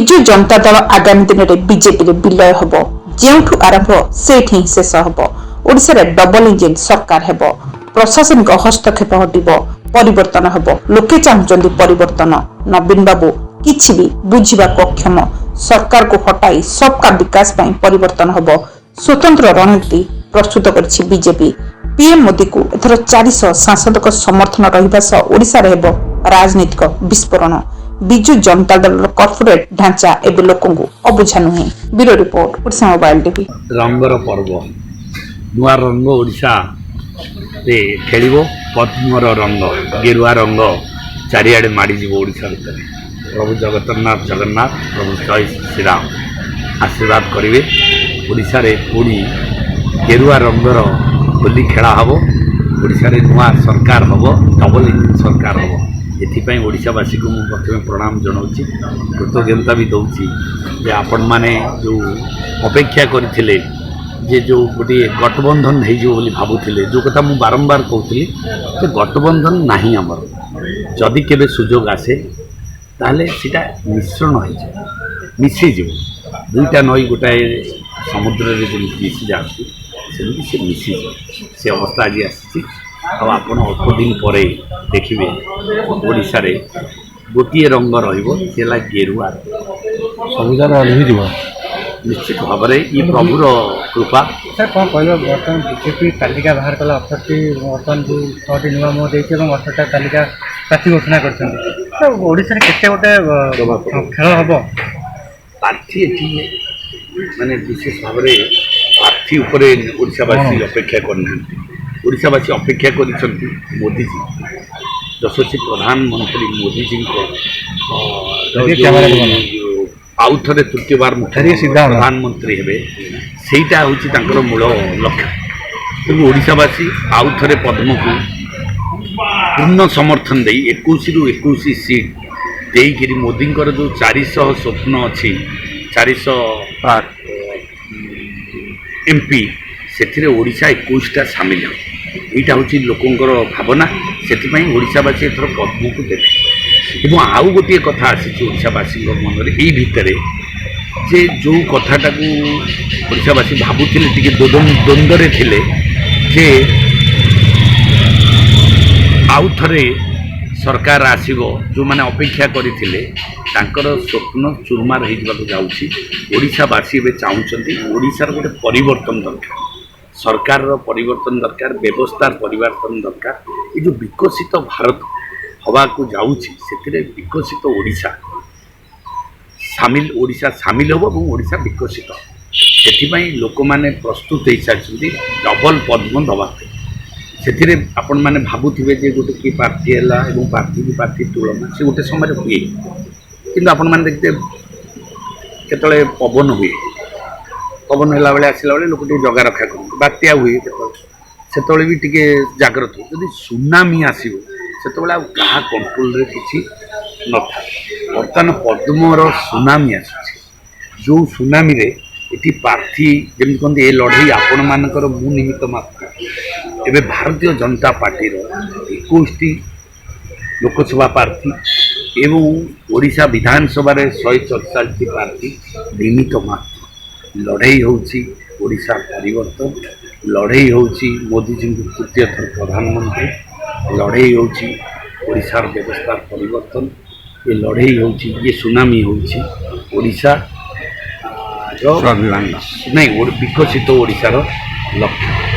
विजु जनता दल आगामी दिन में बीजेपी विलय हम जो आरंभ से शेष हम ओडिशा डबल इंजिन सरकार हेब प्रशासनिक हस्तक्षेप हटिब परिवर्तन हेब लोके चाहते परिवर्तन नवीन बाबू किछि भी बुझा अक्षम सरकार को हटाई सबका विकास पर परिवर्तन हेब स्वतंत्र रणनीति प्रस्तुत कर बीजेपी पीएम मोदी को एथर 400 सांसद समर्थन रहा ओडिशा हेब राजनीतिक विस्फोरण विजु जनता दल कॉर्पोरेट ढांचा एवं लोक अबुझा नुहे। Bureau report Odisha mobile TV. रंगर पर्व नुआ रंग ओडिशा रे खेलिबो पद्मर रंग गेरुआ रंग चारिआडे माड़ी जीवो ओडिशा भीतर प्रभु जगन्नाथ प्रभु जय श्रीराम आशीर्वाद करिवे ओडिशा रे पुणी गेरुआ रंगर होली खेला हबो ओडिशा रे नुआ सरकार हबो डबल इंजिन सरकार हबो एथिपाई ओडिशावासी को प्रथम प्रणाम जनाऊँगी कृतज्ञता भी दूसरी जे आपण मैंने जो अपेक्षा करते जे जो गोटे गठबंधन हो भावुले जो कथा मुझे बारंबार कहती जे गठबंधन नहीं आमर जदि केबे सुजोग आसे ताहले सीटा मिश्रण हो मिसीज दुईटा नई गोटाए समुद्र में मिसी जाती से मिसीज से अवस्था आज आसी आप अल्प दिन पर देखिए ओडिशा रे गोटे रंग रहा गेरुआ सबुज अलग निश्चित भाव में ये प्रभुर कृपा। सर कौन कह बर्तमान बीजेपी तालिका बाहर कला 18 बर्तमान जो 6टी नुआ मुह देती 18टा तालिका प्रार्थी घोषणा करते केते गोटे खेल हम प्रार्थी ये माने विशेष भाव में प्रार्थी उपरे ओडिशावासी अपेक्षा करना ओडिशावासी अपेक्षा कर मोदी जी यशस्वी प्रधानमंत्री मोदी जी आउ थे तृतीय बार प्रधानमंत्री हे सहीटा हूँ मूल लक्ष्य तेणु ओडिशावासी आउ थे पद्म को पूर्ण समर्थन दे 21 रु 21 सीट देकर मोदी जो 400 स्वप्न अच्छी 400 एमपी से ओडिशा 21टा सामिल हो यहाँ हूँ लोकंर भावना से ओडिशावासी एथर पद्म को देखे एवं आउ गोटे कथा आसी ओडिशावासी मन में यही भितर जे जो कथाटा को ओडिशावासी भावुले टी द्वंद्व थे जे आउ थे सरकार आसो जो मैंने अपेक्षा करते स्वप्न चूरमार हो जाऊँगी ओडिशावासी चाहते ओडिशार गोटे परिवर्तन दरकार सरकार परिवर्तन दरकार व्यवस्थार परिवर्तन दरकार ये जो विकसित भारत हवा को जाऊँगी से विकसित ओडिशा सामिल हम और ओडिशा विकसित से लोक मैंने प्रस्तुत हो सारी डबल पद्म दवाई से आपण मैंने भावुवे जे गोटे कि पार्टी है पार्टी तुलना से गोटे समय हुए कि आपण मैंने देखते केतले पवन हुए पवन है बेले आसला बेले लोक जगा रखा करते बात्या हुए से भी टी जाग्रत हो जदि सुनामी आसो से क्या कंट्रोल किसी न था बर्तमान पद्मर सुनामी आस जो सुनामी रे ये प्रार्थी जमी कहते ये लड़ई आपण मानकर मु निमित्त मात्र एवं भारतीय जनता पार्टी 21टी लोकसभा प्रार्थी एवं ओडिशा विधानसभा 144 प्रार्थी निमित्त मात्र लड़ई होडिशा परिवर्तन लड़ई हो मोदी जी तृतीय थर प्रधानमंत्री लड़ई होशार व्यवस्था परिवर्तन ये लड़ई हो ये सुनामी होडिशा नहीं विकसित ओडिशार लक्ष्य।